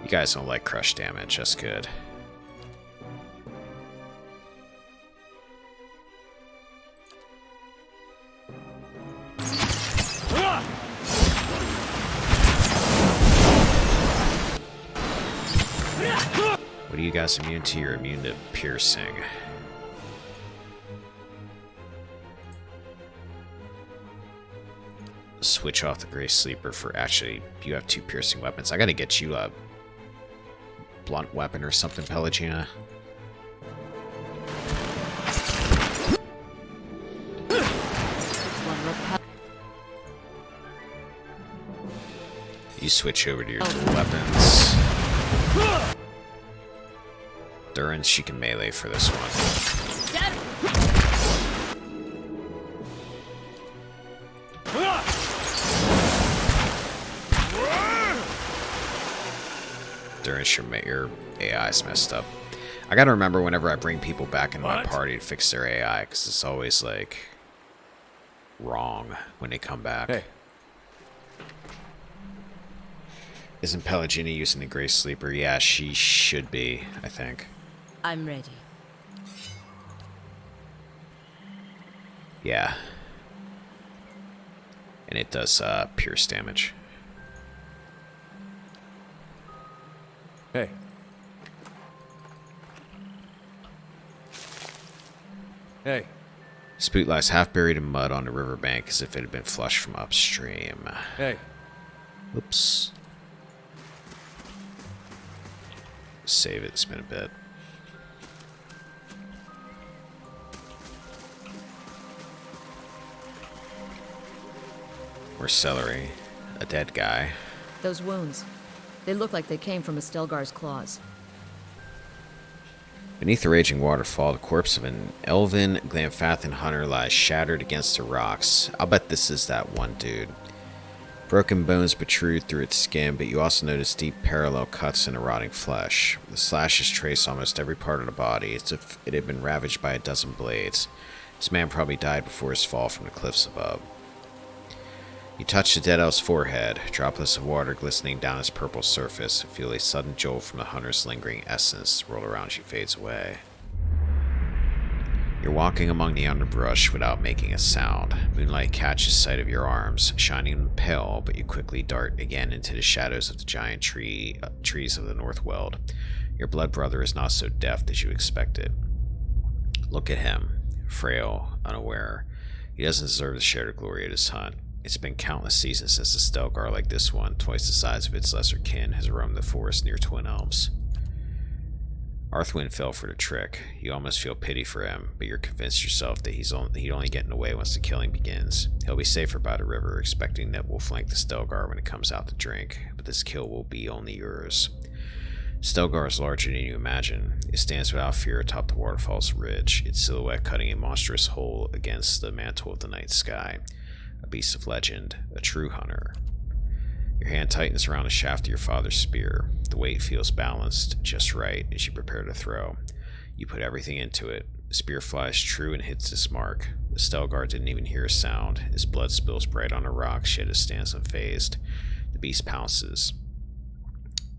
You guys don't like crush damage, that's good. What are you guys immune to? You're immune to piercing. Switch off the Gray Sleeper for actually, you have 2 piercing weapons. I gotta get you a blunt weapon or something, Pelagina. You switch over to your dual weapons. Durin, she can melee for this one. Durin, your AI's messed up. I gotta remember whenever I bring people back in my party to fix their AI, because it's always like wrong when they come back. Hey. Isn't Pelagina using the Gray Sleeper? Yeah, she should be, I think. I'm ready. Yeah. And it does pierce damage. Hey. Hey. Spoot lies half buried in mud on the riverbank as if it had been flushed from upstream. Hey. Oops. Save it, it's been a bit. More celery. A dead guy. Those wounds. They look like they came from a Stelgar's claws. Beneath the raging waterfall, the corpse of an elven Glamfathan hunter lies shattered against the rocks. I'll bet this is that one dude. Broken bones protrude through its skin, but you also notice deep parallel cuts in the rotting flesh. The slashes trace almost every part of the body, as if it had been ravaged by a dozen blades. This man probably died before his fall from the cliffs above. You touch the dead elf's forehead, droplets of water glistening down its purple surface, and feel a sudden jolt from the hunter's lingering essence roll around you fades away. You're walking among the underbrush without making a sound. Moonlight catches sight of your arms, shining pale, but you quickly dart again into the shadows of the giant trees of the Northweld. Your blood brother is not so deft as you expected. Look at him, frail, unaware. He doesn't deserve to share the glory of this hunt. It's been countless seasons since a Stelgar like this one, twice the size of its lesser kin, has roamed the forest near Twin Elms. Arthwin fell for the trick. You almost feel pity for him, but you're convinced yourself that he'd only get in the way once the killing begins. He'll be safer by the river, expecting that we'll flank the Stelgar when it comes out to drink, but this kill will be only yours. Stelgar is larger than you imagine. It stands without fear atop the waterfall's ridge, its silhouette cutting a monstrous hole against the mantle of the night sky. A beast of legend, a true hunter. Your hand tightens around the shaft of your father's spear. The weight feels balanced, just right, as you prepare to throw. You put everything into it. The spear flies true and hits its mark. The Stelgar didn't even hear a sound. His blood spills bright on the rocks, yet it stands unfazed. The beast pounces.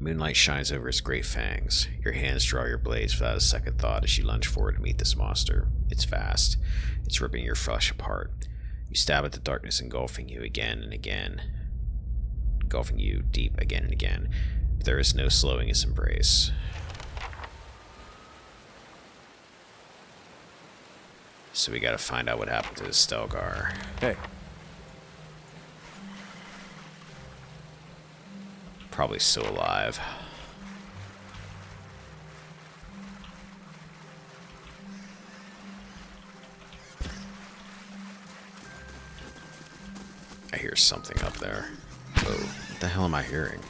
Moonlight shines over its great fangs. Your hands draw your blades without a second thought as you lunge forward to meet this monster. It's fast. It's ripping your flesh apart. You stab at the darkness engulfing you again and again. Engulfing you deep again and again. But there is no slowing its embrace. So we gotta find out what happened to the Stelgar. Hey. Probably still alive. I hear something up there. Whoa, what the hell am I hearing?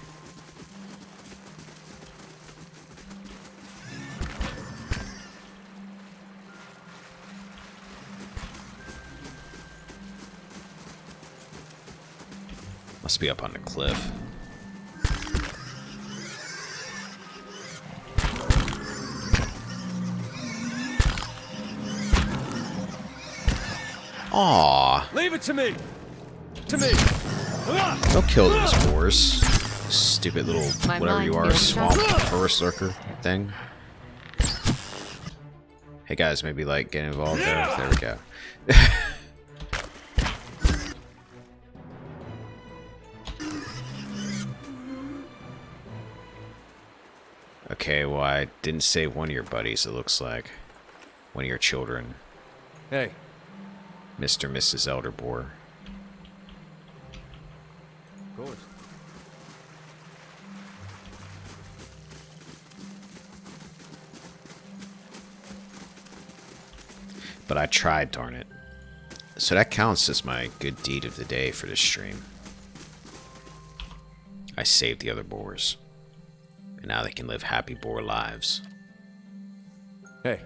Must be up on the cliff. Aww. Leave it to me. To me. Don't kill those boars. Stupid little My whatever you mind are, feels swamp trapped. forest lurker thing. Hey guys, maybe like get involved there. There we go. Okay, well I didn't save one of your buddies, it looks like. One of your children. Hey. Mr. and Mrs. Elderbor. Of course. But I tried, darn it. So that counts as my good deed of the day for this stream. I saved the other boars. And now they can live happy boar lives. Hey.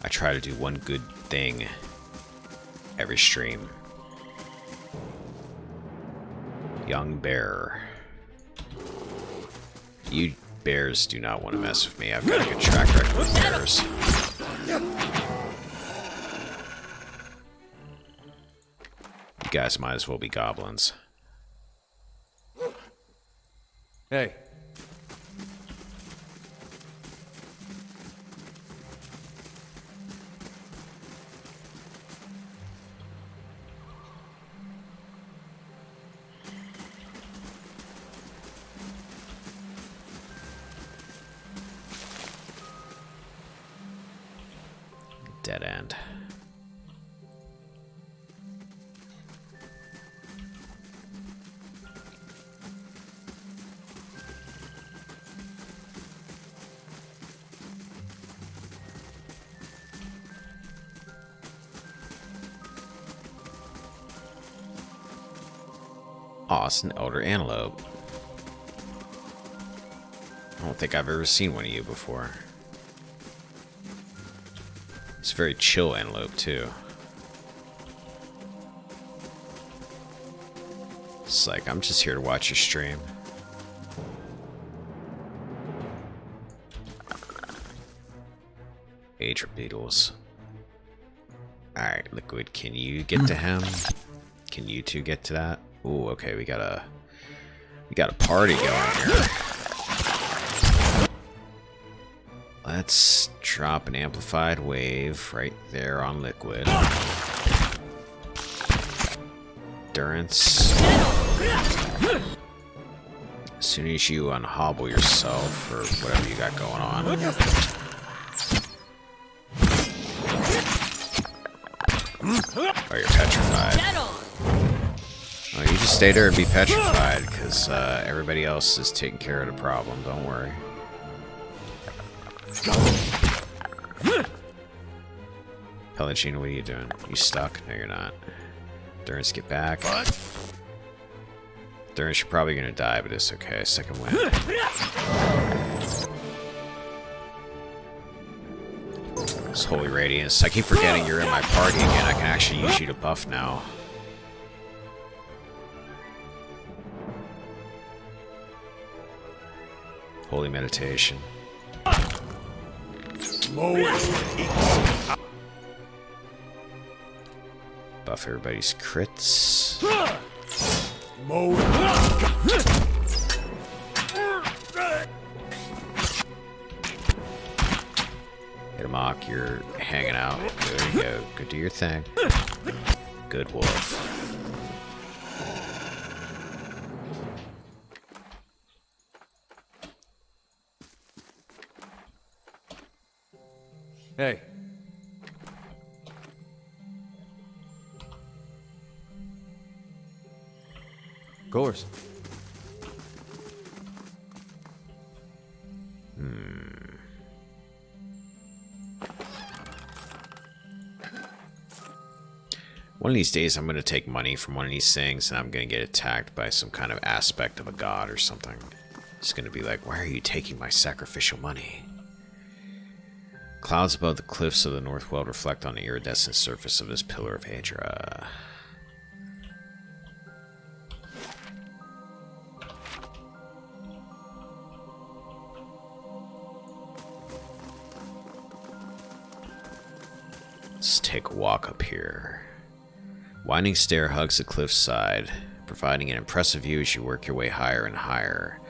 I try to do one good thing every stream. Young bear. You bears do not want to mess with me. I've got a good track record with bears. You guys might as well be goblins. Hey. Dead end. Aw, it's an elder antelope. I don't think I've ever seen one of you before. It's a very chill antelope, too. It's like, I'm just here to watch your stream. Adra beetles. Alright, Liquid, can you get to him? Can you two get to that? Ooh, okay, we got a party going here. Let's drop an amplified wave right there on Liquid. Durance. As soon as you unhobble yourself or whatever you got going on. Oh, you're petrified. Oh, you just stay there and be petrified, because everybody else is taking care of the problem, don't worry. Pelagina, what are you doing? You stuck? No, you're not. Durance, get back. Durance, you're probably gonna die, but it's okay. Second win. It's Holy Radiance. I keep forgetting you're in my party again. I can actually use you to buff now. Holy Meditation. Buff everybody's crits. Hitamak, you're hanging out. There you go. Go do your thing. Good wolf. Hey. Of course. One of these days I'm going to take money from one of these things and I'm going to get attacked by some kind of aspect of a god or something. It's going to be like, why are you taking my sacrificial money? Clouds above the cliffs of the Northweld reflect on the iridescent surface of this pillar of Adra. Let's take a walk up here. Winding stair hugs the cliffside, providing an impressive view as you work your way higher and higher.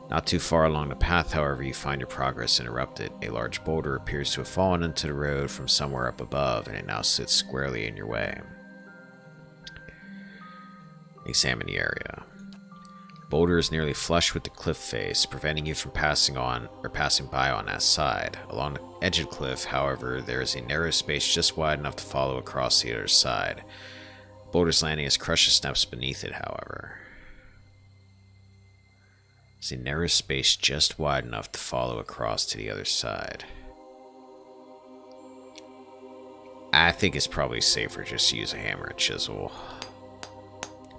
Not too far along the path, however, you find your progress interrupted. A large boulder appears to have fallen into the road from somewhere up above, and it now sits squarely in your way. Examine the area. The boulder is nearly flush with the cliff face, preventing you from passing by on that side. Along the edge of the cliff, however, there is a narrow space just wide enough to follow across the other side. The boulder's landing has crushed the steps beneath it, however. It's a narrow space just wide enough to follow across to the other side. I think it's probably safer just to use a hammer and chisel.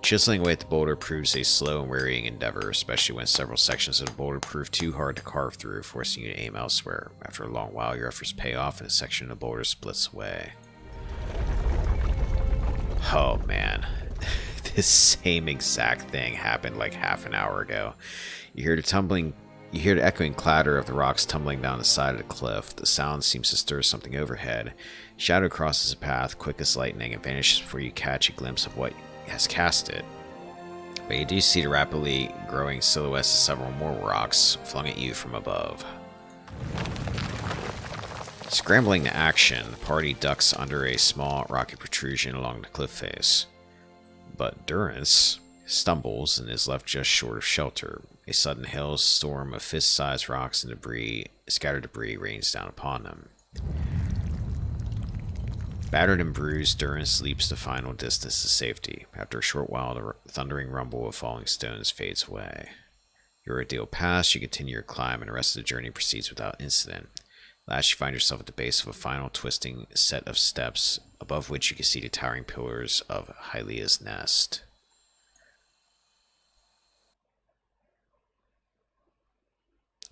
Chiseling away at the boulder proves a slow and wearying endeavor, especially when several sections of the boulder prove too hard to carve through, forcing you to aim elsewhere. After a long while, your efforts pay off and a section of the boulder splits away. Oh man, this same exact thing happened like half an hour ago. You hear the echoing clatter of the rocks tumbling down the side of the cliff. The sound seems to stir something overhead. Shadow crosses the path, quick as lightning, and vanishes before you catch a glimpse of what has cast it. But you do see the rapidly growing silhouettes of several more rocks flung at you from above. Scrambling to action, the party ducks under a small rocky protrusion along the cliff face. But Durrance stumbles and is left just short of shelter. A sudden hailstorm of fist-sized rocks and scattered debris rains down upon them. Battered and bruised, Durrance leaps the final distance to safety. After a short while, the thundering rumble of falling stones fades away. Your ordeal past, you continue your climb, and the rest of the journey proceeds without incident. Last, you find yourself at the base of a final twisting set of steps, above which you can see the towering pillars of Hylia's nest.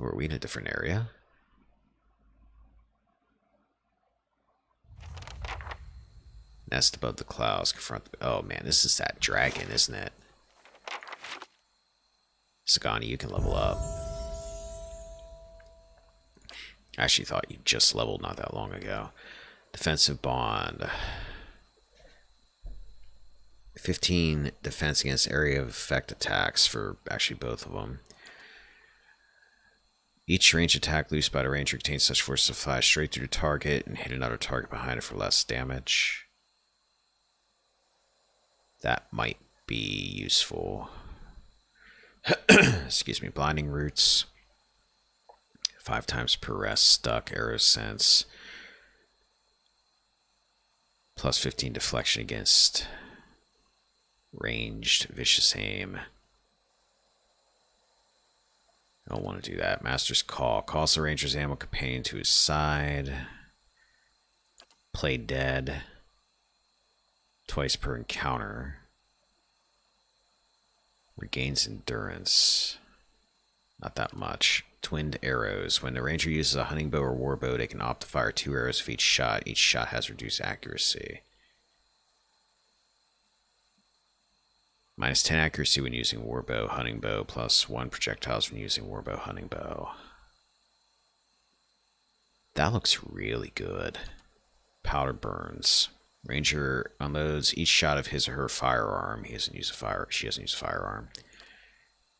Were we in a different area? Nest above the clouds, confront the... Oh man, this is that dragon, isn't it? Sagani, you can level up. I actually thought you just leveled not that long ago. Defensive bond. 15 defense against area of effect attacks for actually both of them. Each range attack loosed by the ranger contains such force to fly straight through the target and hit another target behind it for less damage. That might be useful. Excuse me. Blinding roots. 5 times per rest. Stuck. Arrow sense. Plus 15 deflection against ranged vicious aim. I don't want to do that. Master's Call. Calls the ranger's animal companion to his side. Play dead. Twice per encounter. Regains endurance. Not that much. Twinned arrows. When the ranger uses a hunting bow or war bow, they can opt to fire 2 arrows of each shot. Each shot has reduced accuracy. Minus 10 accuracy when using warbow, hunting bow, plus 1 projectiles when using warbow, hunting bow. That looks really good. Powder burns. Ranger unloads each shot of his or her firearm. She doesn't use a firearm.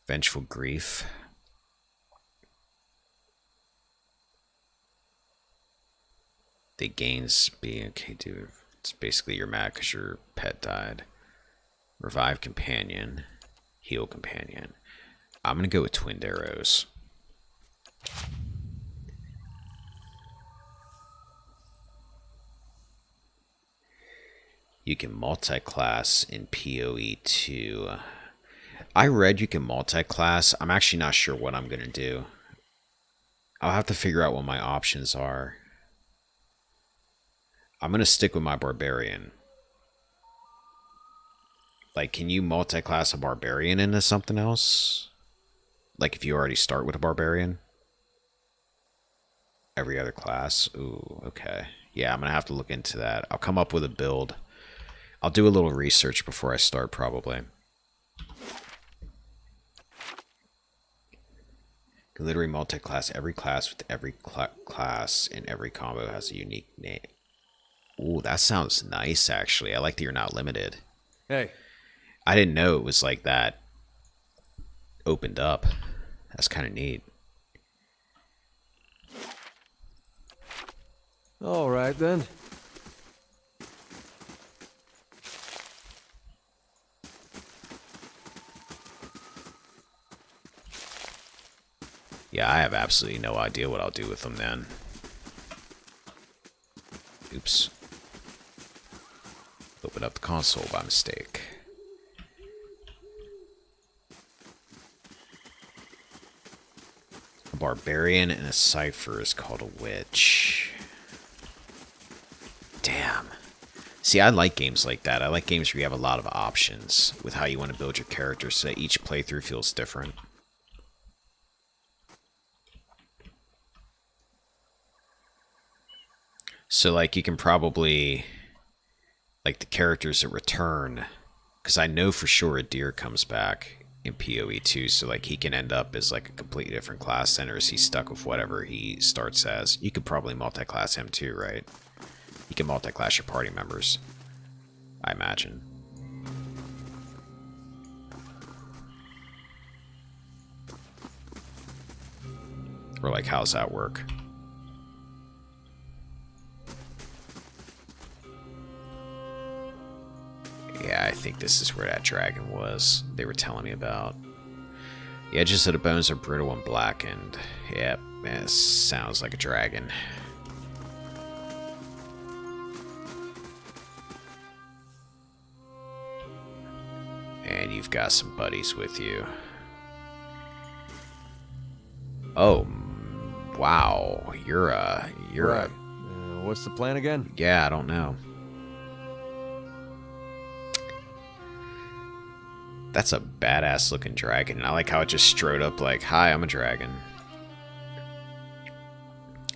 Vengeful grief. The gains being okay, dude. It's basically you're mad because your pet died. Revive companion. Heal companion. I'm going to go with twinned arrows. You can multi-class in PoE 2. I read you can multi-class. I'm actually not sure what I'm going to do. I'll have to figure out what my options are. I'm going to stick with my barbarian. Like, can you multi-class a barbarian into something else? Like, if you already start with a barbarian? Every other class? Ooh, okay. Yeah, I'm going to have to look into that. I'll come up with a build. I'll do a little research before I start, probably. Can literally multi-class every class with every class, and every combo has a unique name. Ooh, that sounds nice, actually. I like that you're not limited. Hey. I didn't know it was like that opened up. That's kind of neat. All right, then. Yeah, I have absolutely no idea what I'll do with them then. Oops. Open up the console by mistake. A barbarian and a cipher is called a witch. Damn. See, I like games like that. I like games where you have a lot of options with how you want to build your character so that each playthrough feels different. So, like, you can probably, like, the characters that return, because I know for sure a deer comes back in PoE 2, so, like, he can end up as, like, a completely different class then, or is he stuck with whatever he starts as? You could probably multi-class him too, right? You can multi-class your party members, I imagine. Or, like, how's that work? Yeah, I think this is where that dragon was they were telling me about. The edges of the bones are brittle and blackened. Yep, it sounds like a dragon. And you've got some buddies with you. Oh, wow. You're Right. What's the plan again? Yeah, I don't know. That's a badass looking dragon. I like how it just strode up like, hi, I'm a dragon.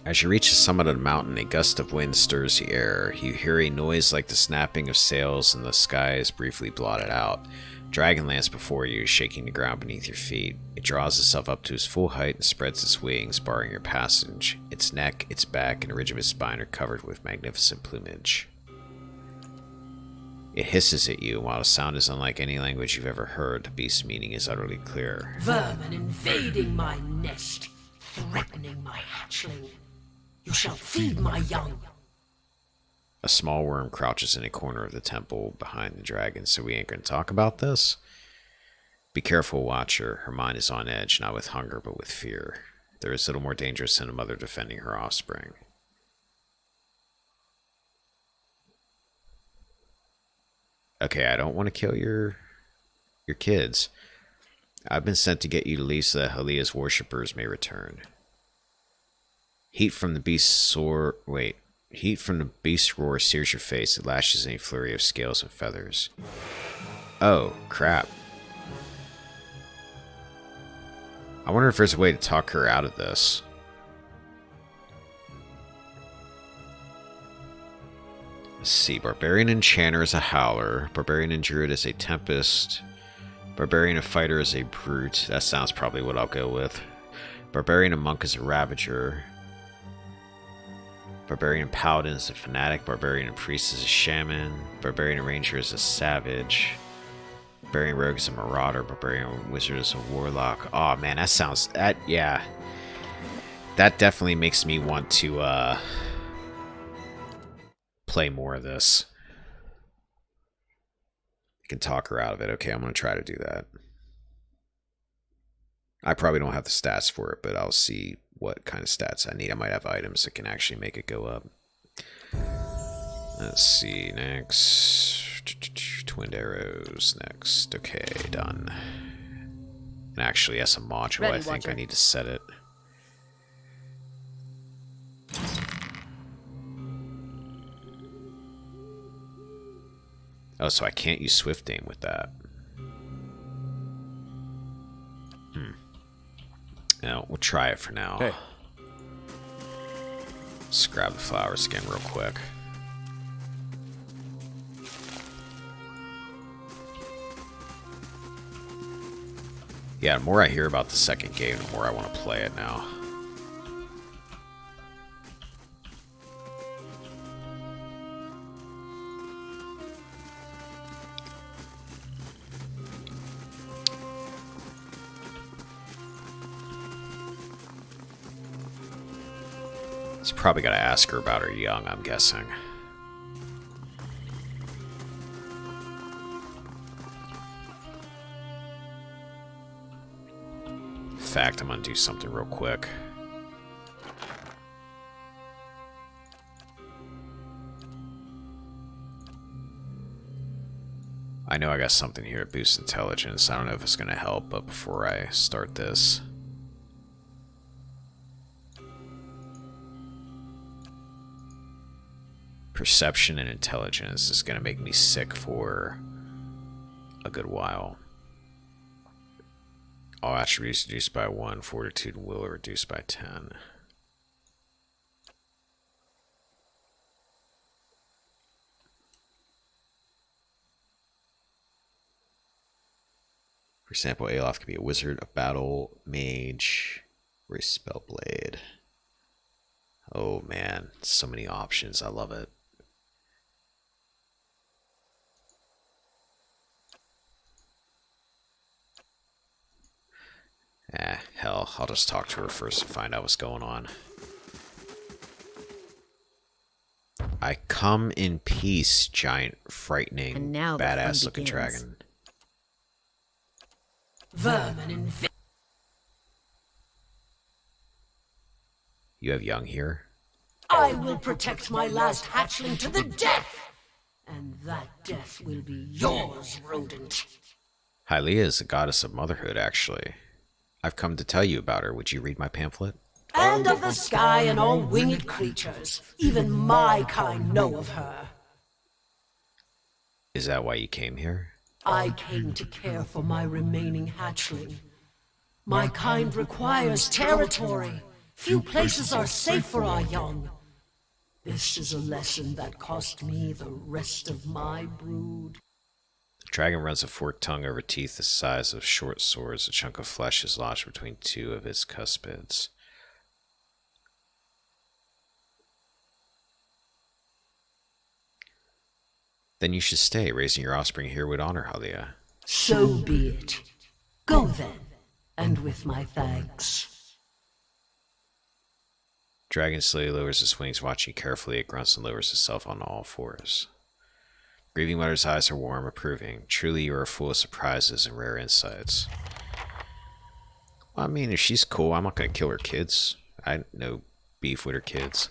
As you reach the summit of the mountain, a gust of wind stirs the air. You hear a noise like the snapping of sails, and the sky is briefly blotted out. Dragon lands before you, shaking the ground beneath your feet. It draws itself up to its full height and spreads its wings, barring your passage. Its neck, its back, and the ridge of its spine are covered with magnificent plumage. It hisses at you, and while the sound is unlike any language you've ever heard, the beast's meaning is utterly clear. Vermin invading my nest, threatening my hatchling. You shall feed my young. A small worm crouches in a corner of the temple behind the dragon, so we ain't gonna talk about this? Be careful, Watcher. Her mind is on edge, not with hunger, but with fear. There is little more dangerous than a mother defending her offspring. Okay, I don't want to kill your kids. I've been sent to get you to leave so that Halia's worshippers may return. Heat from the beast's roar sears your face. It lashes in a flurry of scales and feathers. Oh, crap. I wonder if there's a way to talk her out of this. Let's see. Barbarian Enchanter is a howler. Barbarian and Druid is a tempest. Barbarian and Fighter is a brute. That sounds probably what I'll go with. Barbarian and Monk is a ravager. Barbarian and Paladin is a fanatic. Barbarian and Priest is a shaman. Barbarian and Ranger is a savage. Barbarian Rogue is a marauder. Barbarian Wizard is a warlock. Oh man, that sounds... yeah. That definitely makes me want to, play more of this. I can talk her out of it. Okay, I'm going to try to do that. I probably don't have the stats for it, but I'll see what kind of stats I need. I might have items that can actually make it go up. Let's see. Next. Twinned arrows. Next. Okay, done. And actually, as a module, Ready, I think Watcher. I need to set it. Oh, so I can't use Swift Aim with that. No, we'll try it for now. Hey. Let's grab the flower skin real quick. Yeah, the more I hear about the second game, the more I want to play it now. He's probably got to ask her about her young, I'm guessing. In fact, I'm going to do something real quick. I know I got something here to boost intelligence. I don't know if it's going to help, but before I start this... Perception and intelligence is going to make me sick for a good while. All attributes reduced by 1, fortitude and will are reduced by 10. For example, Alof could be a wizard, a battle mage, or a spellblade. Oh man, so many options. I love it. Hell, I'll just talk to her first and find out what's going on. I come in peace, giant, frightening, And now the fun badass looking begins. dragon. Vermin and You have young here? I will protect my last hatchling to the death! And that death will be yours, rodent. Hylia is the goddess of motherhood, actually. I've come to tell you about her. Would you read my pamphlet? And of the sky and all winged creatures. Even my kind know of her. Is that why you came here? I came to care for my remaining hatchling. My kind requires territory. Few places are safe for our young. This is a lesson that cost me the rest of my brood. The dragon runs a forked tongue over teeth the size of short swords. A chunk of flesh is lodged between two of its cuspids. Then you should stay. Raising your offspring here would honor Hylia. So be it. Go then, and with my thanks. Dragon slowly lowers its wings, watching you carefully. It grunts and lowers itself on all fours. Grieving Mother's eyes are warm, approving. Truly, you are full of surprises and rare insights. Well, I mean, if she's cool, I'm not going to kill her kids. I no beef with her kids.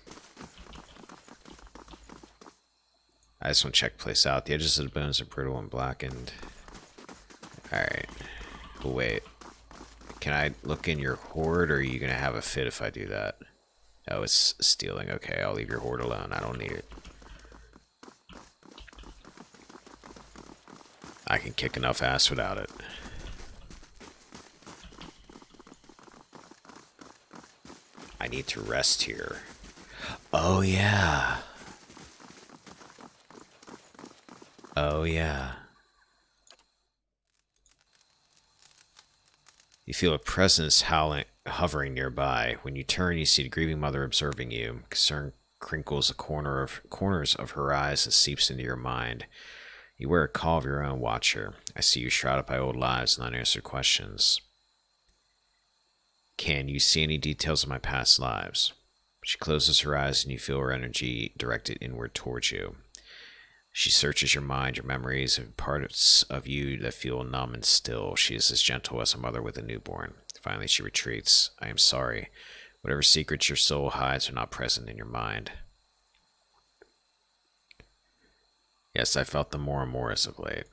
I just want to check the place out. The edges of the bones are brittle and blackened. Alright. But wait. Can I look in your hoard, or are you going to have a fit if I do that? Oh, it's stealing. Okay, I'll leave your hoard alone. I don't need it. I can kick enough ass without it. I need to rest here. Oh, yeah. Oh, yeah. You feel a presence hovering nearby. When you turn, you see the grieving mother observing you. Concern crinkles the corners of her eyes and seeps into your mind. You wear a call of your own, watcher. I see you shrouded by old lives and unanswered questions. Can you see any details of my past lives? She closes her eyes and you feel her energy directed inward towards you. She searches your mind, your memories, and parts of you that feel numb and still. She is as gentle as a mother with a newborn. Finally, she retreats. I am sorry. Whatever secrets your soul hides are not present in your mind. Yes, I felt them more and more as of late.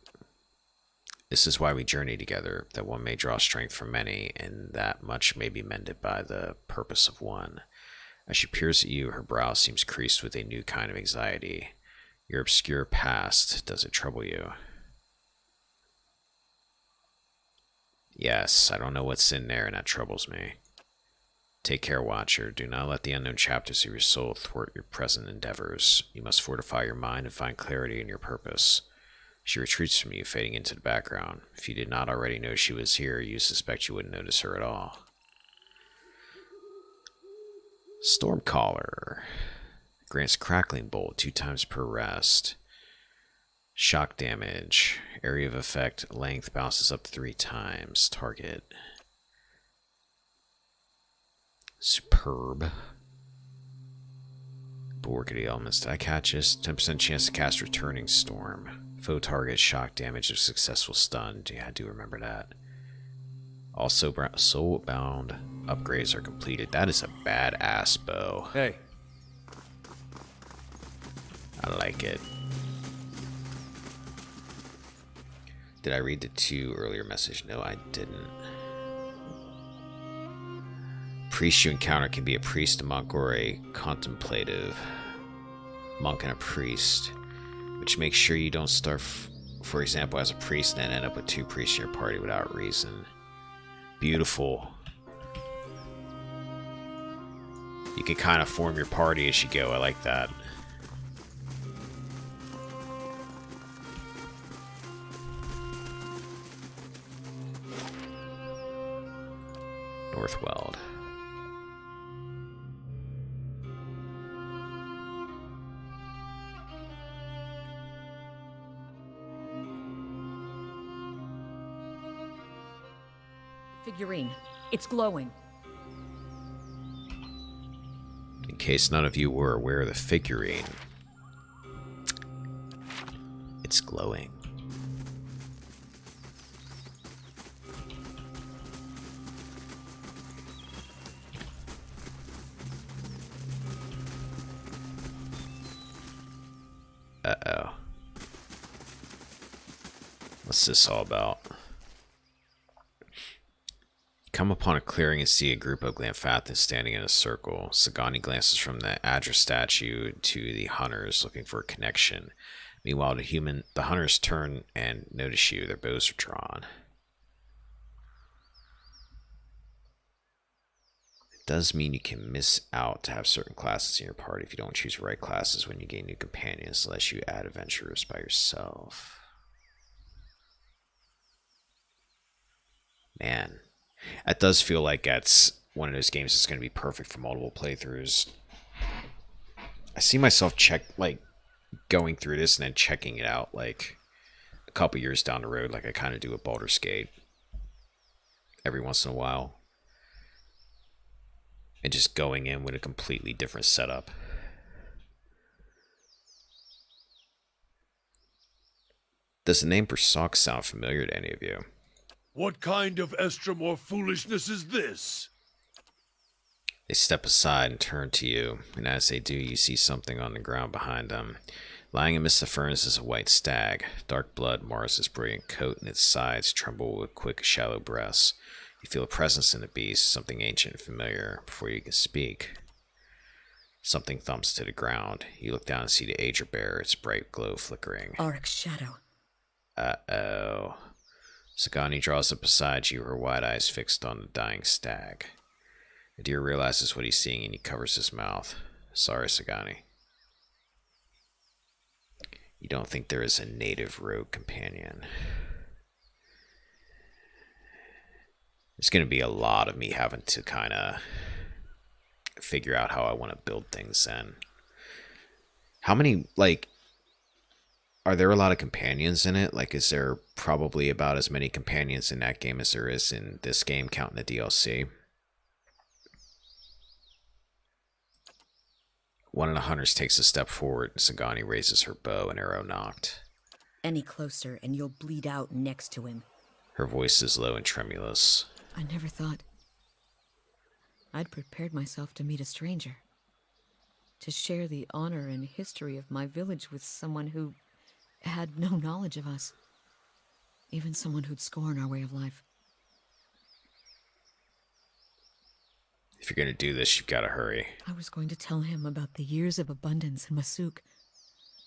This is why we journey together, that one may draw strength from many, and that much may be mended by the purpose of one. As she peers at you, her brow seems creased with a new kind of anxiety. Your obscure past, does it trouble you? Yes, I don't know what's in there, and that troubles me. Take care, Watcher. Do not let the unknown chapters of your soul thwart your present endeavors. You must fortify your mind and find clarity in your purpose. She retreats from you, fading into the background. If you did not already know she was here, you suspect you wouldn't notice her at all. Stormcaller. Grants Crackling Bolt 2 times per rest. Shock damage. Area of effect length bounces up 3 times. Target. Superb. bulwark of the elements. Did I catch this? 10% chance to cast Returning Storm. Foe target shock damage if successful stun. Yeah, I do remember that. Also, soulbound upgrades are completed. That is a badass bow. Hey. I like it. Did I read the 2 earlier message? No, I didn't. Priest you encounter can be a priest, a monk, or a contemplative monk and a priest, which makes sure you don't start, for example, as a priest and then end up with 2 priests in your party without reason. Beautiful. You can kind of form your party as you go. I like that. Northweld. Figurine. It's glowing. In case none of you were aware of the figurine, it's glowing. Uh-oh. What's this all about? Come upon a clearing and see a group of Glanfathans standing in a circle. Sagani glances from the Adra statue to the hunters, looking for a connection. Meanwhile, the hunters turn and notice you. Their bows are drawn. It does mean you can miss out to have certain classes in your party if you don't choose the right classes when you gain new companions, unless you add adventurers by yourself. Man. That does feel like that's one of those games that's going to be perfect for multiple playthroughs. I see myself going through this and then checking it out like a couple years down the road, like I kind of do with Baldur's Gate every once in a while. And just going in with a completely different setup. Does the name Berserk sound familiar to any of you? What kind of Estromor foolishness is this? They step aside and turn to you, and as they do, you see something on the ground behind them. Lying amidst the ferns is a white stag. Dark blood mars its brilliant coat, and its sides tremble with quick, shallow breaths. You feel a presence in the beast, something ancient and familiar, before you can speak. Something thumps to the ground. You look down and see the Ager Bear, its bright glow flickering. Auric's shadow. Uh-oh. Sagani draws up beside you, her wide eyes fixed on the dying stag. The deer realizes what he's seeing and he covers his mouth. Sorry, Sagani. You don't think there is a native rogue companion. There's going to be a lot of me having to kind of figure out how I want to build things then. How many, are there a lot of companions in it? Is there probably about as many companions in that game as there is in this game, counting the DLC? One of the hunters takes a step forward, and Sagani raises her bow and arrow nocked. Any closer and you'll bleed out next to him. Her voice is low and tremulous. I never thought I'd prepared myself to meet a stranger. To share the honor and history of my village with someone who had no knowledge of us. Even someone who'd scorn our way of life. If you're going to do this, you've got to hurry. I was going to tell him about the years of abundance in Masuk.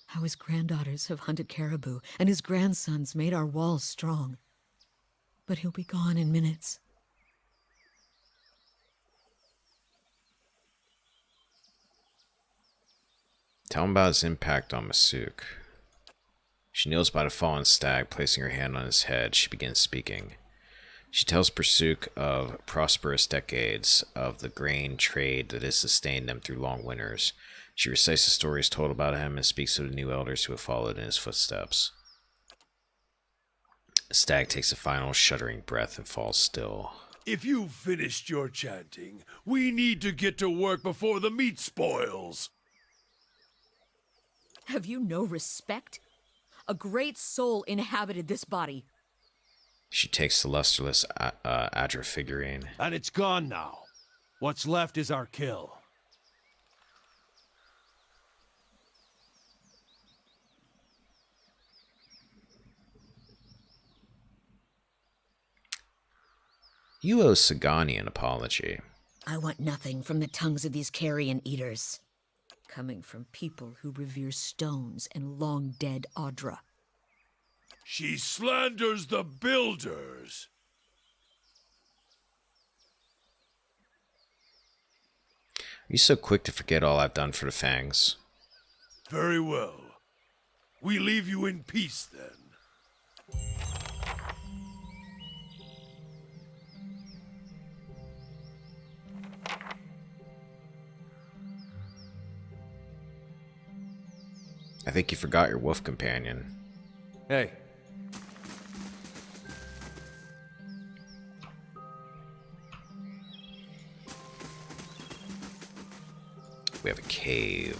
How his granddaughters have hunted caribou, and his grandsons made our walls strong. But he'll be gone in minutes. Tell him about his impact on Masuk. She kneels by the fallen stag, placing her hand on his head. She begins speaking. She tells Berserk of prosperous decades of the grain trade that has sustained them through long winters. She recites the stories told about him and speaks of the new elders who have followed in his footsteps. The stag takes a final shuddering breath and falls still. If you've finished your chanting, we need to get to work before the meat spoils. Have you no respect? A great soul inhabited this body. She takes the lusterless Adra figurine. And it's gone now. What's left is our kill. You owe Sagani an apology. I want nothing from the tongues of these carrion eaters. Coming from people who revere stones and long-dead Audra. She slanders the builders. Are you so quick to forget all I've done for the Fangs? Very well. We leave you in peace then. I think you forgot your wolf companion. Hey. We have a cave.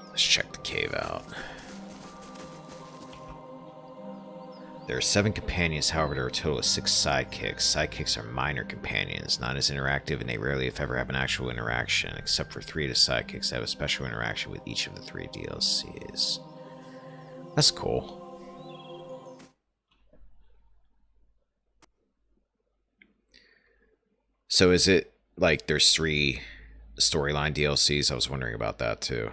Let's check the cave out. There are 7 companions, however there are a total of 6 sidekicks. Sidekicks are minor companions, not as interactive, and they rarely if ever have an actual interaction. Except for 3 of the sidekicks that have a special interaction with each of the 3 DLCs. That's cool. So is it like there's 3 storyline DLCs? I was wondering about that too.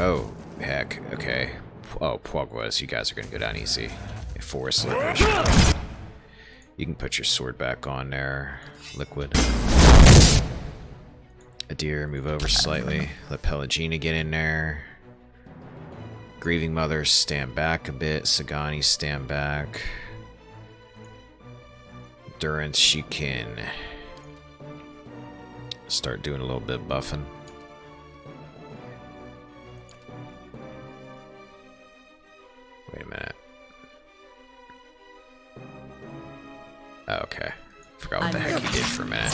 Oh, heck. Okay. Oh, Pueblos, you guys are going to go down easy. Forest Liquid. You can put your sword back on there. Liquid. Adir, move over slightly. Let Pelagina get in there. Grieving Mother, stand back a bit. Sagani, stand back. Durance, you can start doing a little bit of buffing. Wait a minute. Oh, okay. Forgot what the heck he did for a minute.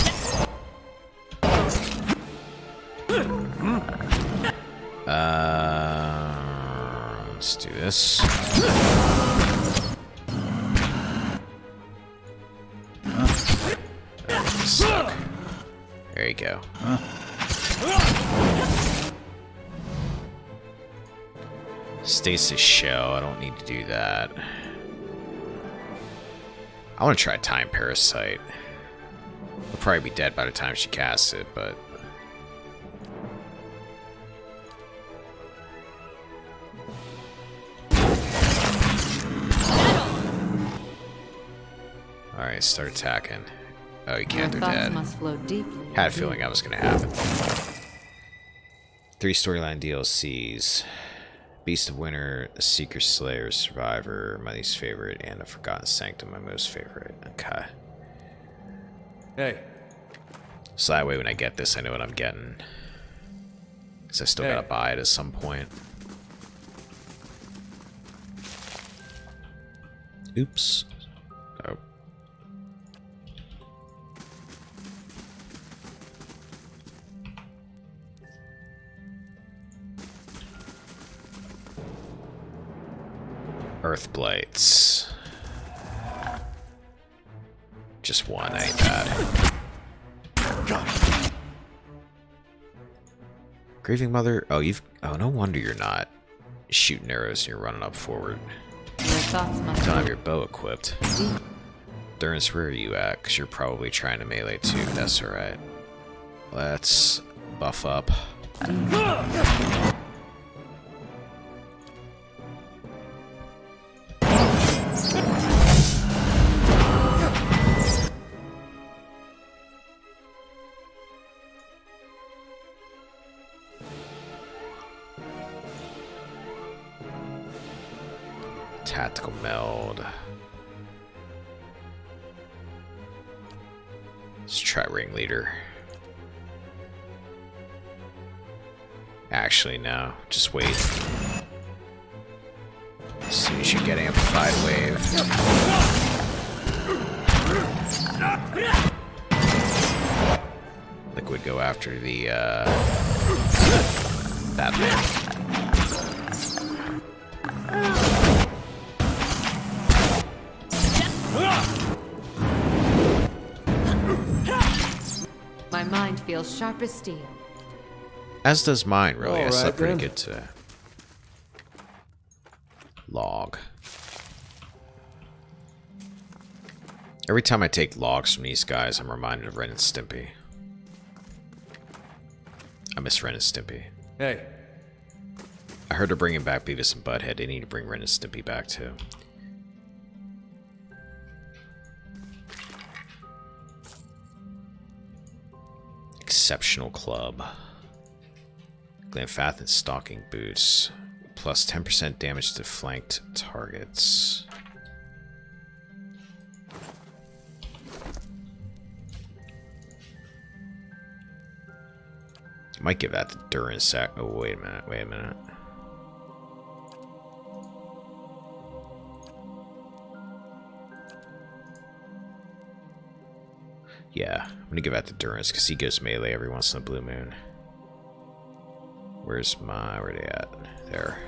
Let's do this. Stuck. There you go. Stasis shell, I don't need to do that. I want to try Time Parasite. I'll probably be dead by the time she casts it, but... Alright, start attacking. Oh, you can't, they're dead. Must flow deeply. Had a feeling that was going to happen. 3 storyline DLCs. Beast of Winter, Seeker Slayer, Survivor, my least favorite, and The Forgotten Sanctum, my most favorite. Okay. Hey. So that way when I get this, I know what I'm getting. Because I still gotta buy it at some point. Oops. Oh. Earth Blights. Just one, ain't bad. Grieving Mother? Oh, no wonder you're not shooting arrows and you're running up forward. Don't have your bow equipped. Durance, where are you at? Because you're probably trying to melee too. That's alright. Let's buff up. Tactical meld. Let's try Ringleader. Actually, no. Just wait. As soon as you get amplified wave. Liquid go after the, that thing. My mind feels sharp as steel. As does mine, really. I All slept right, pretty then. good today. Log. Every time I take logs from these guys, I'm reminded of Ren and Stimpy. I miss Ren and Stimpy. Hey, I heard they're bringing back Beavis and Butthead. They need to bring Ren and Stimpy back, too. Exceptional Club. Glenfathan Stalking Boots. Plus 10% damage to flanked targets. Might give that to Durin Sack. Oh, wait a minute. Wait a minute. Yeah, I'm gonna give that to Durance because he goes melee every once in a blue moon. Where are they at? There.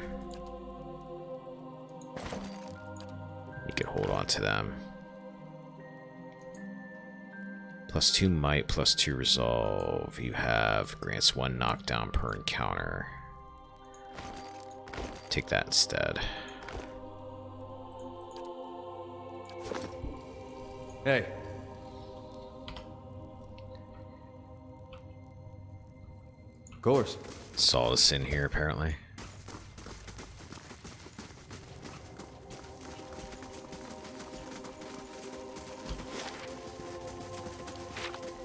You can hold on to them. Plus 2 might, plus 2 resolve. You have grants 1 knockdown per encounter. Take that instead. hey. Of course. Solace in here, apparently.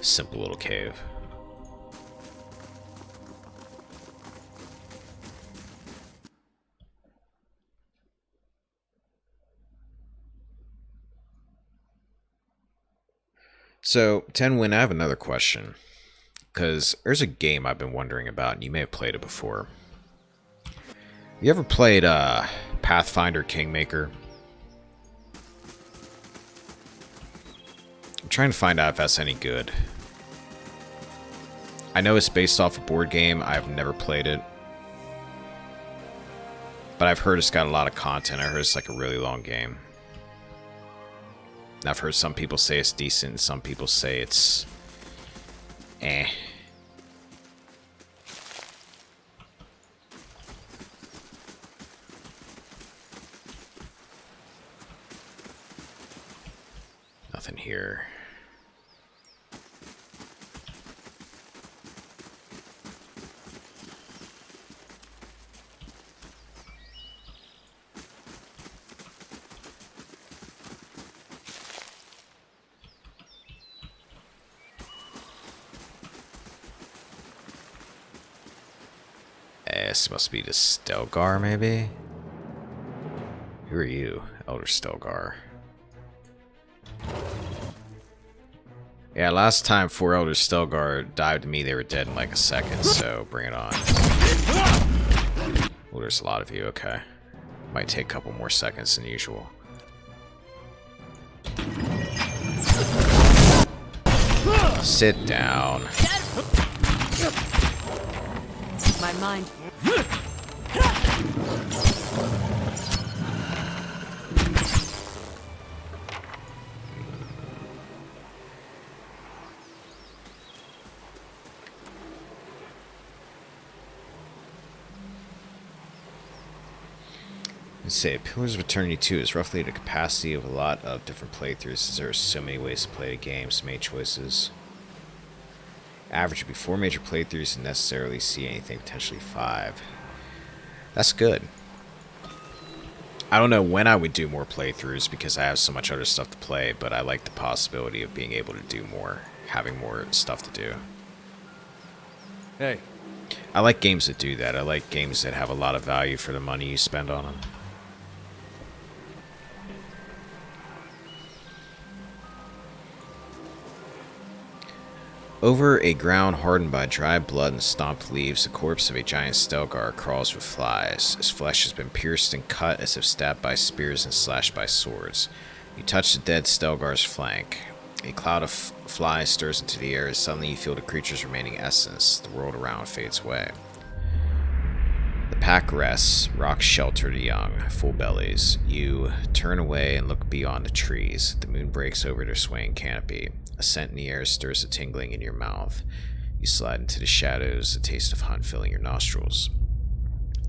Simple little cave. So, Tenwin, I have another question. Because there's a game I've been wondering about, and you may have played it before. You ever played Pathfinder Kingmaker? I'm trying to find out if that's any good. I know it's based off a board game. I've never played it. But I've heard it's got a lot of content. I heard it's like a really long game. And I've heard some people say it's decent, and some people say it's... eh. Nothing here. This must be the Stelgar, maybe? Who are you, Elder Stelgar? Yeah, last time 4 Elder Stelgar dived to me, they were dead in like a second, so bring it on. Well, there's a lot of you, okay. Might take a couple more seconds than usual. Sit down. My mind. Let's say Pillars of Eternity 2 is roughly the capacity of a lot of different playthroughs, as there are so many ways to play the game, so many choices. Average would be 4 major playthroughs and necessarily see anything potentially 5. That's good. I don't know when I would do more playthroughs because I have so much other stuff to play, but I like the possibility of being able to do more, having more stuff to do. Hey, I like games that do that. I like games that have a lot of value for the money you spend on them. Over a ground hardened by dry blood and stomped leaves, the corpse of a giant Stelgar crawls with flies. His flesh has been pierced and cut as if stabbed by spears and slashed by swords. You touch the dead Stelgar's flank. A cloud of flies stirs into the air as suddenly you feel the creature's remaining essence. The world around fades away. The pack rests, rocks shelter the young, full bellies. You turn away and look beyond the trees. The moon breaks over their swaying canopy. A scent in the air stirs a tingling in your mouth. You slide into the shadows, the taste of hunt filling your nostrils.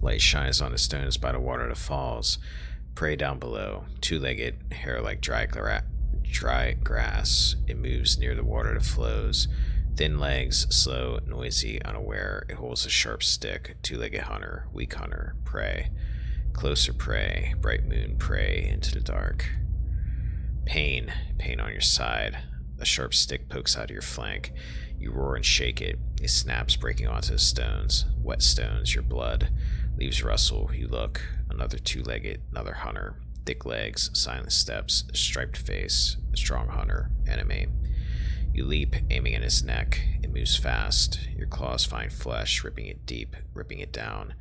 Light shines on the stones by the water that falls. Prey down below, two-legged, hair like dry grass. It moves near the water that flows. Thin legs, slow, noisy, unaware. It holds a sharp stick. Two-legged hunter, weak hunter, prey. Closer prey, bright moon, prey into the dark. Pain on your side. A sharp stick pokes out of your flank. You roar and shake it. It snaps, breaking onto the stones. Wet stones, your blood. Leaves rustle. You look. Another two-legged, another hunter. Thick legs, silent steps, striped face. A strong hunter, enemy. You leap, aiming at his neck. It moves fast. Your claws find flesh, ripping it deep, ripping it down.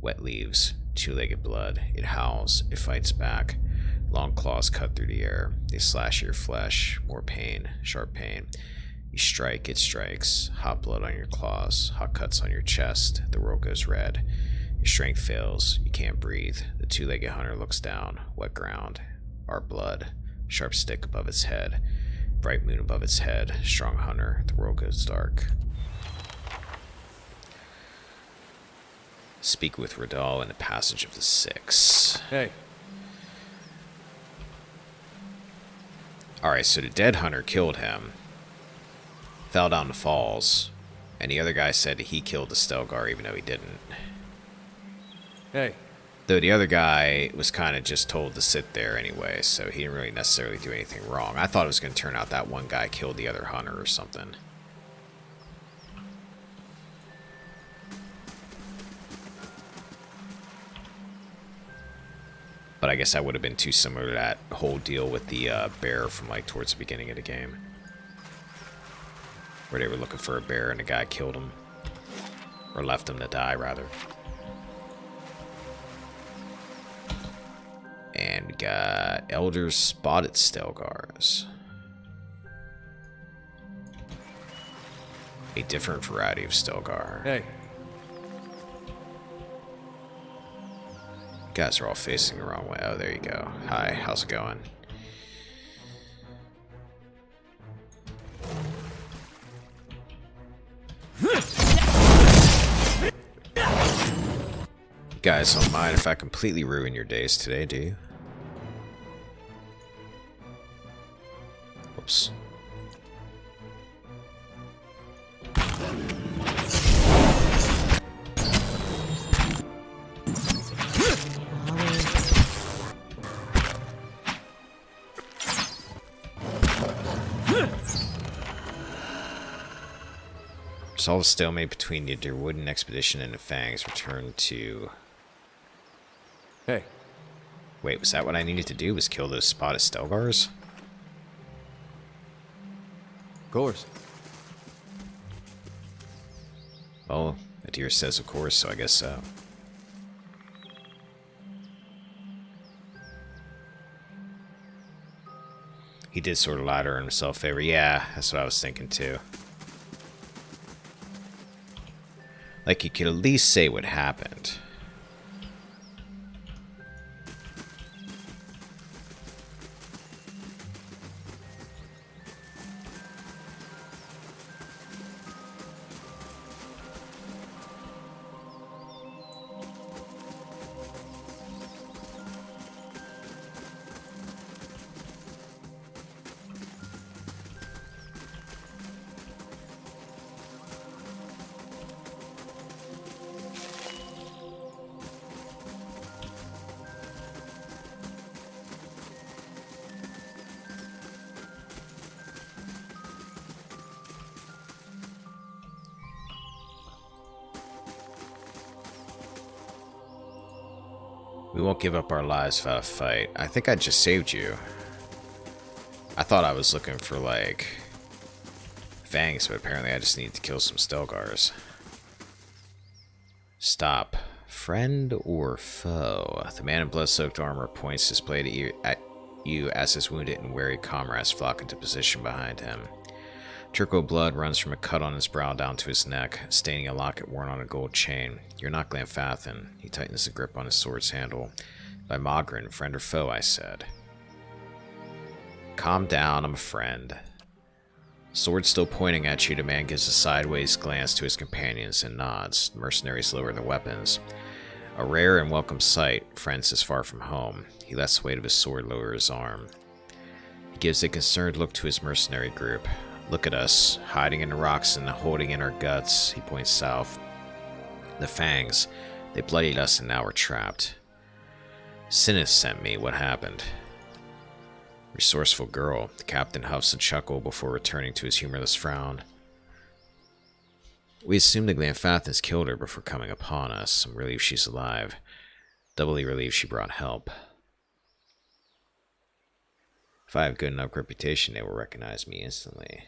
Wet leaves, two-legged blood. It howls. It fights back. Long claws cut through the air. They slash your flesh. More pain. Sharp pain. You strike. It strikes. Hot blood on your claws. Hot cuts on your chest. The world goes red. Your strength fails. You can't breathe. The two-legged hunter looks down. Wet ground. Our blood. Sharp stick above its head. Bright moon above its head. Strong hunter. The world goes dark. Speak with Radal in the Passage of the Six. Hey. Alright, so the dead hunter killed him, fell down the falls, and the other guy said that he killed the Stelgar even though he didn't. Hey. Though the other guy was kind of just told to sit there anyway, so he didn't really necessarily do anything wrong. I thought it was going to turn out that one guy killed the other hunter or something. But I guess that would have been too similar to that whole deal with the bear from like towards the beginning of the game. Where they were looking for a bear and the guy killed him. Or left him to die, rather. And we got Elder's Spotted Stelgars. A different variety of Stelgar. Hey. Guys are all facing the wrong way. Oh, there you go. Hi, how's it going? You guys don't mind if I completely ruin your days today, do you? Whoops. Resolve a stalemate between the Derwooden expedition and the Fangs. Return to... Hey. Wait, was that what I needed to do? Was kill those spotted Stelgars? Of course. Well, Adir says of course, so I guess so. He did sort of lie to himself favor. Yeah, that's what I was thinking too. Like, you could at least say what happened. We won't give up our lives without a fight. I think I just saved you. I thought I was looking for, like, Fangs, but apparently I just need to kill some Stelgars. Stop. Friend or foe? The man in blood-soaked armor points his blade at you as his wounded and weary comrades flock into position behind him. Turco blood runs from a cut on his brow down to his neck, staining a locket worn on a gold chain. You're not Glenfathan. He tightens the grip on his sword's handle. By Mogren, friend or foe, I said. Calm down, I'm a friend. Sword still pointing at you, the man gives a sideways glance to his companions and nods. The mercenaries lower their weapons. A rare and welcome sight, friends is far from home. He lets the weight of his sword lower his arm. He gives a concerned look to his mercenary group. Look at us, hiding in the rocks and holding in our guts. He points south. The Fangs, they bloodied us and now we're trapped. Sinis sent me, what happened? Resourceful girl. The captain huffs a chuckle before returning to his humorless frown. We assume the Glenfathans killed her before coming upon us. I'm relieved she's alive. Doubly relieved she brought help. If I have good enough reputation, they will recognize me instantly.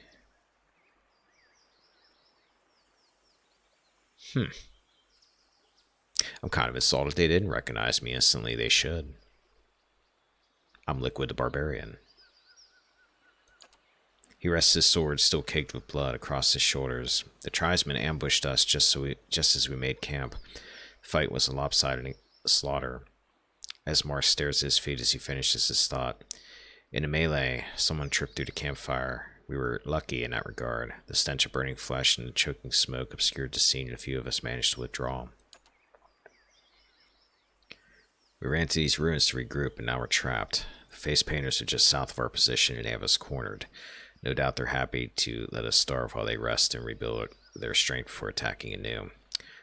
I'm kind of insulted they didn't recognize me instantly. They should. I'm Liquid the Barbarian. He rests his sword, still caked with blood, across his shoulders. The tribesmen ambushed us just as we made camp. The fight was a lopsided slaughter. Esmar stares at his feet as he finishes his thought. In a melee, someone tripped through the campfire. We were lucky in that regard. The stench of burning flesh and the choking smoke obscured the scene, and a few of us managed to withdraw. We ran to these ruins to regroup, and now we're trapped. The face painters are just south of our position, and they have us cornered. No doubt they're happy to let us starve while they rest and rebuild their strength before attacking anew.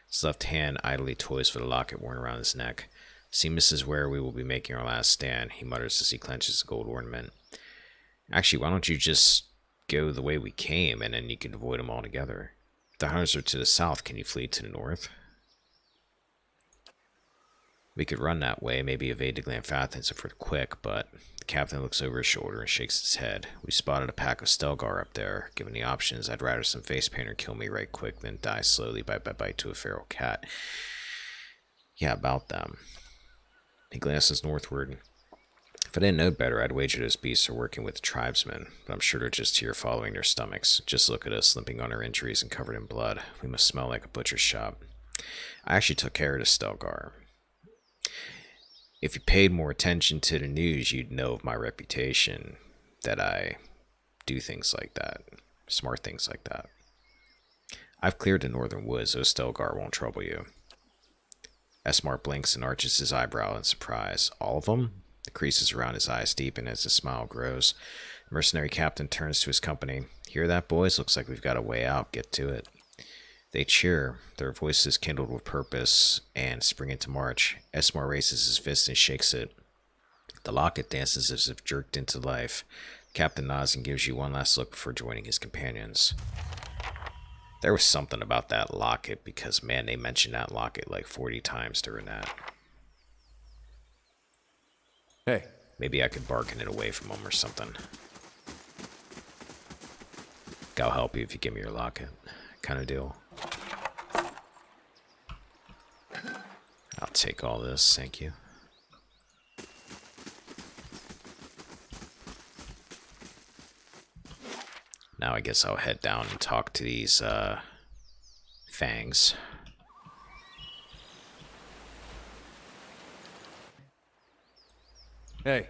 His left hand idly toys with a locket worn around his neck. Seamus is where we will be making our last stand, he mutters as he clenches the gold ornament. Actually, why don't you just go the way we came, and then you can avoid them altogether? If the hunters are to the south, can you flee to the north? We could run that way, maybe evade the Glenfathans if we're quick, but the captain looks over his shoulder and shakes his head. We spotted a pack of Stelgar up there. Given the options, I'd rather some face painter kill me right quick than die slowly bite by bite to a feral cat. Yeah, about them. He glances northward. If I didn't know better, I'd wager those beasts are working with the tribesmen, but I'm sure they're just here following their stomachs. Just look at us, limping on our injuries and covered in blood. We must smell like a butcher's shop. I actually took care of the Stelgar. If you paid more attention to the news, you'd know of my reputation, that I do things like that, smart things like that. I've cleared the northern woods, those Stelgar won't trouble you. Esmar blinks and arches his eyebrow in surprise. All of them? The creases around his eyes deepen as his smile grows. The mercenary captain turns to his company. Hear that, boys? Looks like we've got a way out. Get to it. They cheer, their voices kindled with purpose, and spring into march. Esmar raises his fist and shakes it. The locket dances as if jerked into life. The captain nods and gives you one last look before joining his companions. There was something about that locket, because, man, they mentioned that locket like 40 times during that. Hey. Maybe I could bargain it away from them or something. I'll help you if you give me your locket. Kind of deal. I'll take all this, thank you. Now I guess I'll head down and talk to these, Fangs. Hey.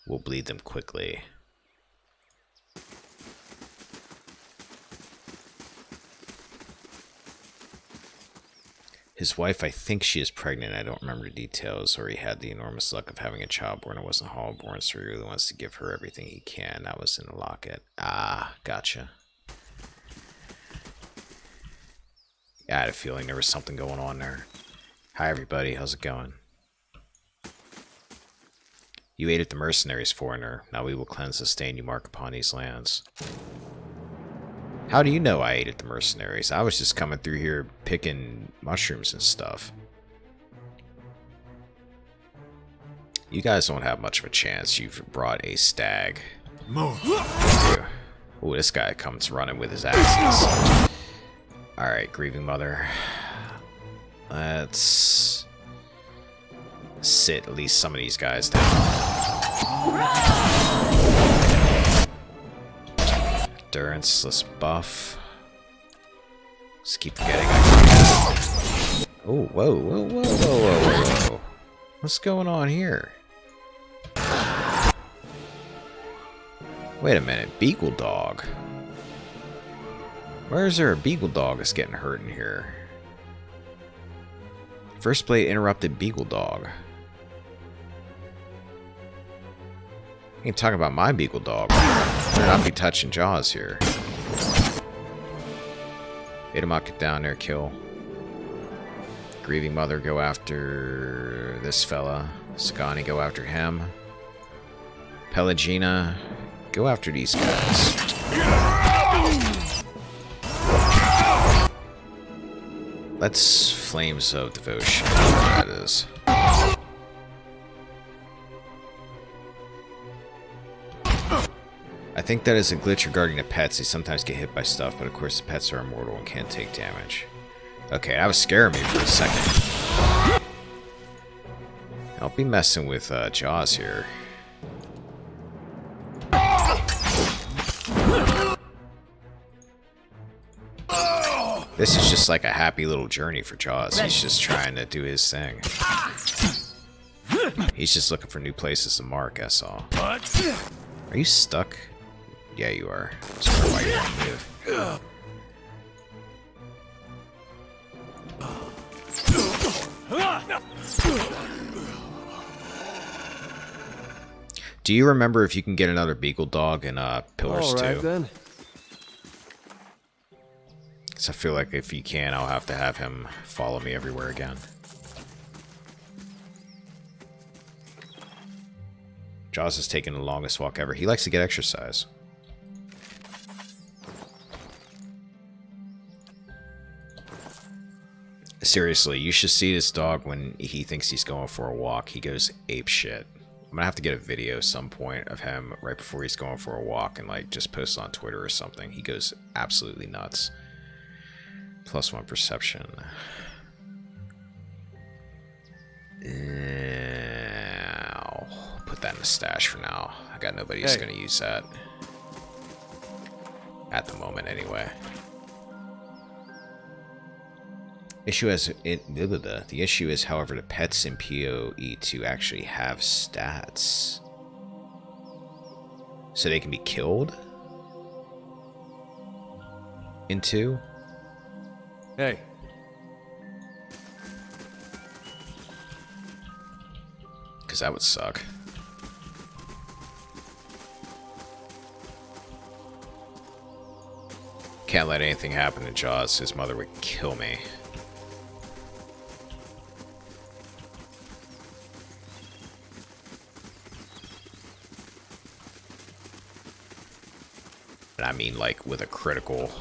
We'll bleed them quickly. His wife, I think she is pregnant. I don't remember the details, or he had the enormous luck of having a child born. It wasn't Hallborn, so he really wants to give her everything he can. That was in the locket. Ah, gotcha. Yeah, I had a feeling there was something going on there. Hi, everybody. How's it going? You aided the mercenaries, foreigner. Now we will cleanse the stain you mark upon these lands. How do you know I aided the mercenaries? I was just coming through here picking mushrooms and stuff. You guys don't have much of a chance. You've brought a stag. More. Ooh, this guy comes running with his axes. Alright, Grieving Mother. Let's sit at least some of these guys down. Endurance, let's buff. Let's keep forgetting. Oh, whoa, whoa, whoa, whoa, whoa, whoa. What's going on here? Wait a minute, Beagle Dog. Where is there a Beagle Dog that's getting hurt in here? First play interrupted Beagle Dog. You ain't talking about my Beagle Dog. Better not be touching Jaws here. Itamok, get down there, kill. Grieving Mother, go after this fella. Sagani, go after him. Pelagina, go after these guys. Let's Flames of Devotion. That is. I think that is a glitch regarding the pets. They sometimes get hit by stuff, but of course the pets are immortal and can't take damage. Okay, that was scaring me for a second. I'll be messing with Jaws here. This is just like a happy little journey for Jaws. He's just trying to do his thing. He's just looking for new places to mark, that's all. Are you stuck? Yeah, you are. That's probably why you don't move. Do you remember if you can get another Beagle Dog in Pillars 2? Alright then. So I feel like if you can, I'll have to have him follow me everywhere again. Jaws is taking the longest walk ever. He likes to get exercise. Seriously, you should see this dog when he thinks he's going for a walk. He goes ape shit. I'm gonna have to get a video some point of him right before he's going for a walk and like just post it on Twitter or something. He goes absolutely nuts. +1 perception. I'll put that in the stash for now. I got nobody who's gonna use that. At the moment, anyway. The issue is, however, the pets in PoE2 actually have stats. So they can be killed? In 2? Hey. Because that would suck. Can't let anything happen to Jaws. His mother would kill me. And I mean, like, with a critical...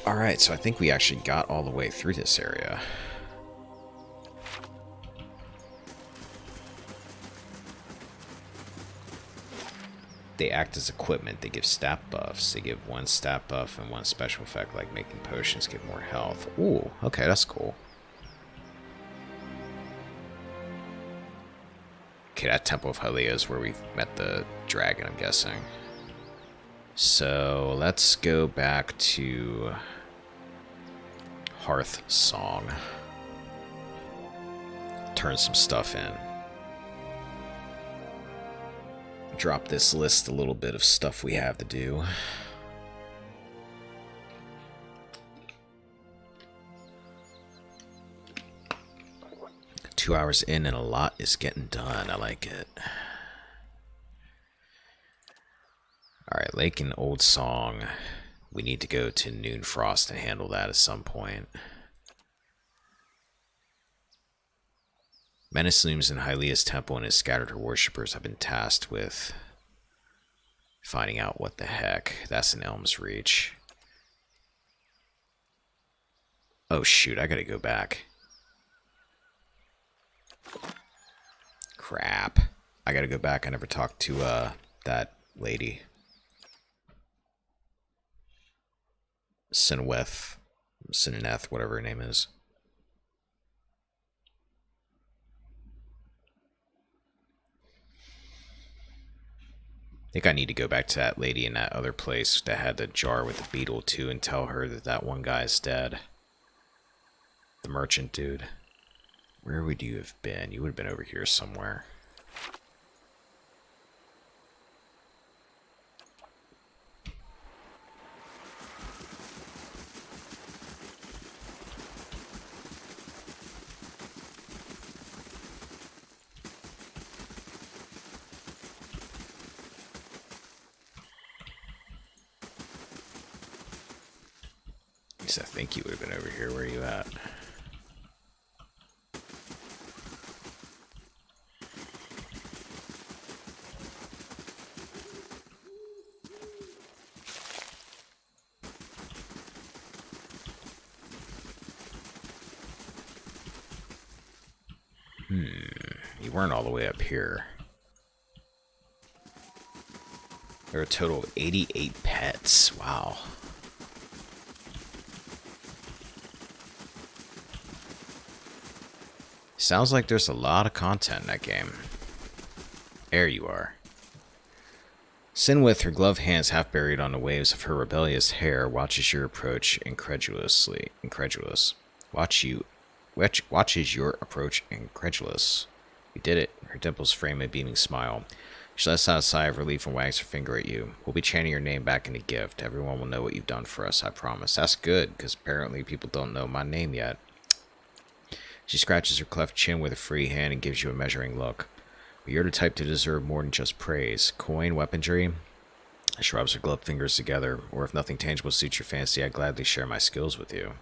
Alright, so I think we actually got all the way through this area. They act as equipment. They give stat buffs. They give 1 stat buff and 1 special effect, like making potions give more health. Ooh, okay, that's cool. Okay, that Temple of Hylia is where we met the dragon, I'm guessing. So, let's go back to Hearth Song. Turn some stuff in. Drop this list a little bit of stuff we have to do. Two hours in and a lot is getting done. I like it. Alright, Lake and Old Song. We need to go to Noonfrost to handle that at some point. Menace looms in Hylia's temple, and his scattered her worshippers have been tasked with Finding out what the heck. That's in Elm's Reach. Oh shoot, I gotta go back. Crap. I gotta go back. I never talked to that lady. Sinweth. Sineth, whatever her name is. I think I need to go back to that lady in that other place that had the jar with the beetle too and tell her that that one guy's dead. The merchant dude. Where would you have been? You would have been over here somewhere. At least I think you would have been over here. Where are you at? You weren't all the way up here. There are a total of 88 pets. Wow. Sounds like there's a lot of content in that game. There you are. Sinwith, her gloved hands half buried on the waves of her rebellious hair, watches your approach incredulous. Watches your approach incredulous. You did it. Her dimples frame a beaming smile. She lets out a sigh of relief and wags her finger at you. We'll be chanting your name back into gift. Everyone will know what you've done for us, I promise. That's good, because apparently people don't know my name yet. She scratches her cleft chin with a free hand and gives you a measuring look. But you're the type to deserve more than just praise. Coin, weaponry? She rubs her gloved fingers together. Or if nothing tangible suits your fancy, I'd gladly share my skills with you.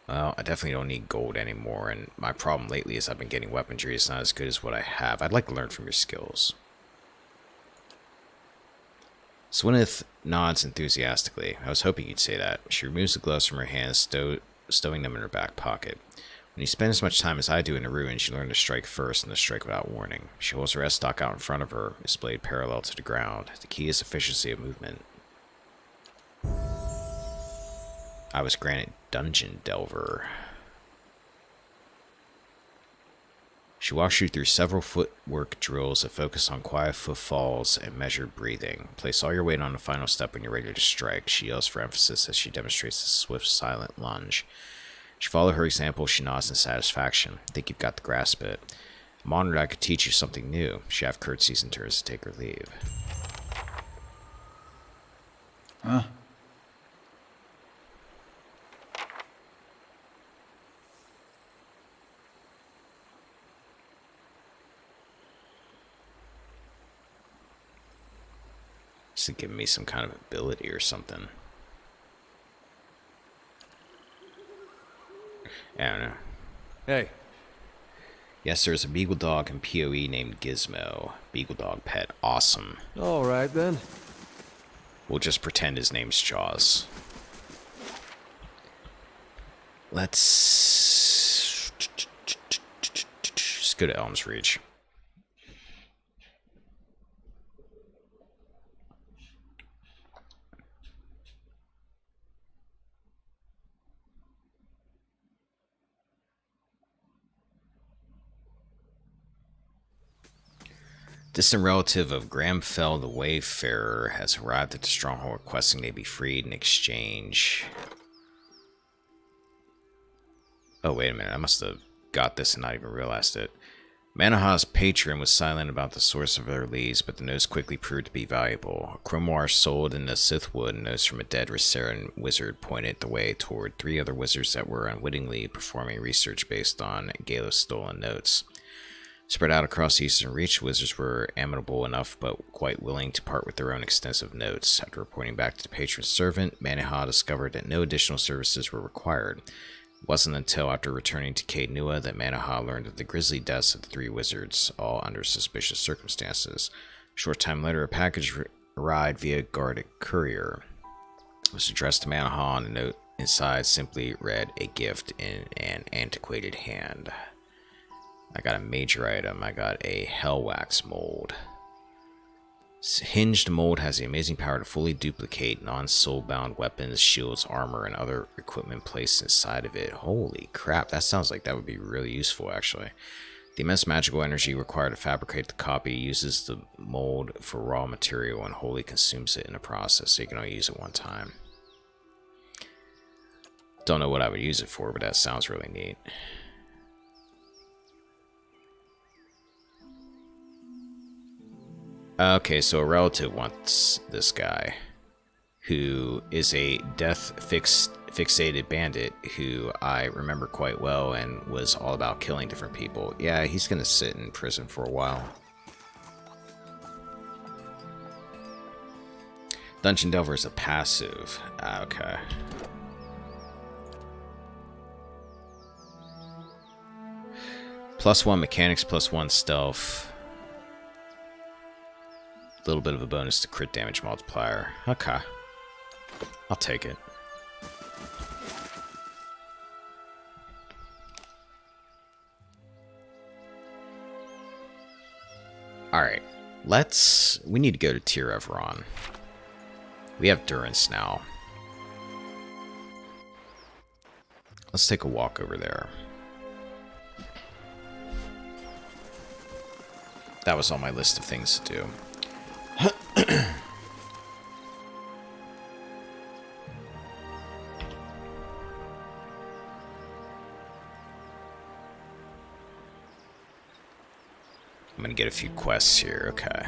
Well, I definitely don't need gold anymore, and my problem lately is I've been getting weaponry that's not as good as what I have. I'd like to learn from your skills. Swineth nods enthusiastically. I was hoping you'd say that. She removes the gloves from her hands, stowing them in her back pocket. When you spend as much time as I do in the ruins, you learn to strike first and to strike without warning. She holds her rest stock out in front of her, displayed parallel to the ground. The key is efficiency of movement. I was granted Dungeon Delver. She walks you through several footwork drills that focus on quiet footfalls and measured breathing. Place all your weight on the final step when you're ready to strike. She yells for emphasis as she demonstrates a swift, silent lunge. As you follow her example, she nods in satisfaction. I think you've got the grasp of it. I'm honored I could teach you something new. She half curtsies and turns to take her leave. Huh? To give me some kind of ability or something. I don't know. Hey. Yes, there's a beagle dog in PoE named Gizmo. Beagle dog pet. Awesome. All right, then. We'll just pretend his name's Jaws. Let's go to Elm's Reach. Distant relative of Gramfell the Wayfarer has arrived at the stronghold requesting they be freed in exchange. Oh, wait a minute. I must have got this and not even realized it. Manaha's patron was silent about the source of their leads, but the notes quickly proved to be valuable. A grimoire sold in the Sithwood, notes from a dead Rissaran wizard pointed the way toward 3 other wizards that were unwittingly performing research based on Galos' stolen notes. Spread out across the Eastern Reach, wizards were amenable enough but quite willing to part with their own extensive notes. After reporting back to the patron's servant, Manaha discovered that no additional services were required. It wasn't until after returning to Caed Nua that Manaha learned of the grisly deaths of the 3 wizards, all under suspicious circumstances. A short time later, a package arrived via guarded courier. It was addressed to Manaha, and a note inside simply read, "A gift in an antiquated hand." I got a major item. I got a Hellwax mold. This hinged mold has the amazing power to fully duplicate non-soul-bound weapons, shields, armor, and other equipment placed inside of it. Holy crap, that sounds like that would be really useful, actually. The immense magical energy required to fabricate the copy uses the mold for raw material and wholly consumes it in the process, so you can only use it one time. Don't know what I would use it for, but that sounds really neat. Okay, so a relative wants this guy, who is a death-fixated bandit who I remember quite well and was all about killing different people. Yeah, he's gonna sit in prison for a while. Dungeon Delver is a passive. Okay. +1 mechanics, +1 stealth. Little bit of a bonus to crit damage multiplier. Okay. I'll take it. Alright. We need to go to Tir Everon. We have Durance now. Let's take a walk over there. That was on my list of things to do. I'm gonna get a few quests here, okay.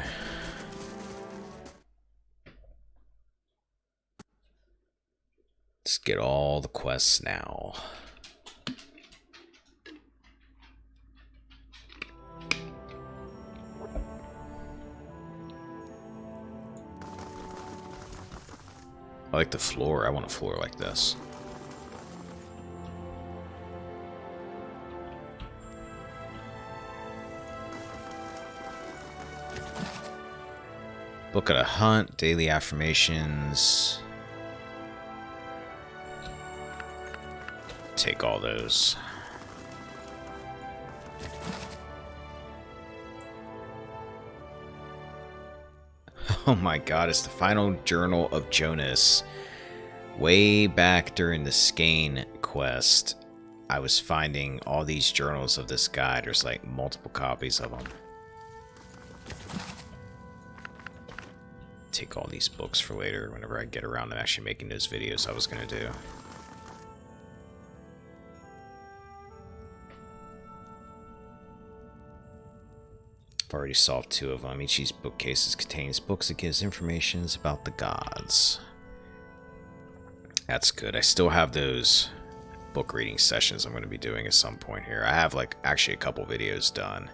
Let's get all the quests now. I like the floor. I want a floor like this. Book of the Hunt, daily affirmations. Take all those. Oh my god, it's the final journal of Jonas. Way back during the Skane quest, I was finding all these journals of this guy. There's like multiple copies of them. Take all these books for later whenever I get around to actually making those videos I was going to do. I've already solved 2 of them. Each of these bookcases contains books that gives information about the gods. That's good. I still have those book reading sessions I'm going to be doing at some point here. I have like actually a couple videos done.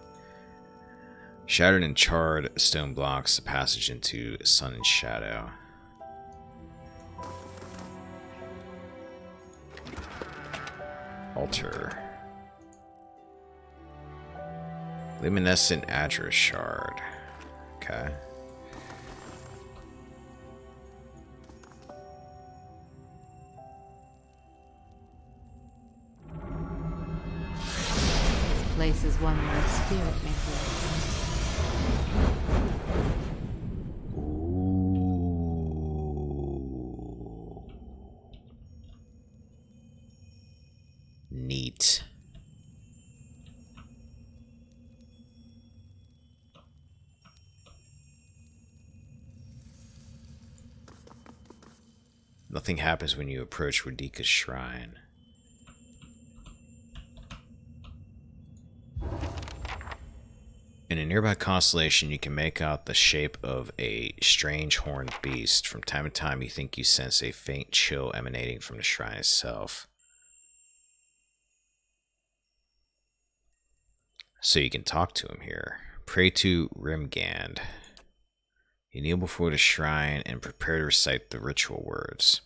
Shattered and charred stone blocks, the passage into sun and shadow. Altar. Luminescent Adra shard. Okay. This place is one where a spirit may dwell. Neat. Nothing happens when you approach Wadika's shrine. In a nearby constellation, you can make out the shape of a strange horned beast. From time to time, you think you sense a faint chill emanating from the shrine itself. So you can talk to him here. Pray to Rimgand. You kneel before the shrine and prepare to recite the ritual words.